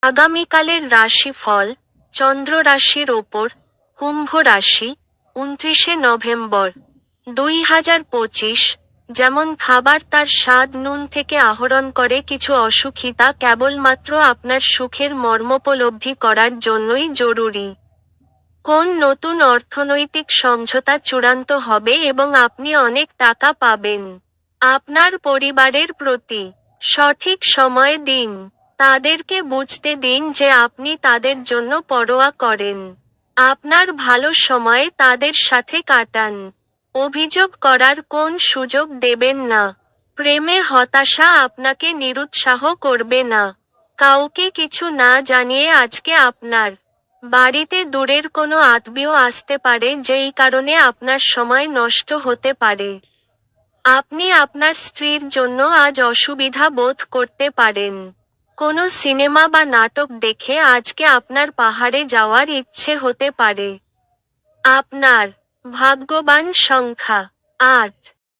আগামীকালের রাশিফল, চন্দ্র রাশির ওপর, কুম্ভ রাশি, 29শে নভেম্বর 2025। যেমন খাবার তার স্বাদ নুন থেকে আহরণ করে, কিছু অসুখী তা কেবলমাত্র আপনার সুখের মর্মোপলব্ধি করার জন্যই জরুরি। কোন নতুন অর্থনৈতিক সমঝোতা চূড়ান্ত হবে এবং আপনি অনেক টাকা পাবেন। আপনার পরিবারের প্রতি সঠিক সময় দিন। তাদেরকে বুঝতে দিন যে আপনি তাদের জন্য পরোয়া করেন। আপনার ভালো সময়ে তাদের সাথে কাটান। অভিযোগ করার কোন সুযোগ দেবেন না। প্রেমে হতাশা আপনাকে নিরুৎসাহ করবে না। কাউকে কিছু না জানিয়ে আজকে আপনার বাড়িতে দূরের কোনো আত্মীয় আসতে পারে, যেই কারণে আপনার সময় নষ্ট হতে পারে। আপনি আপনার স্ত্রীর জন্য আজ অসুবিধা বোধ করতে পারেন। কোনো সিনেমা বা নাটক দেখে আজকে আপনার পাহাড়ে যাওয়ার ইচ্ছে হতে পারে। আপনার ভাগ্যবান সংখ্যা 8।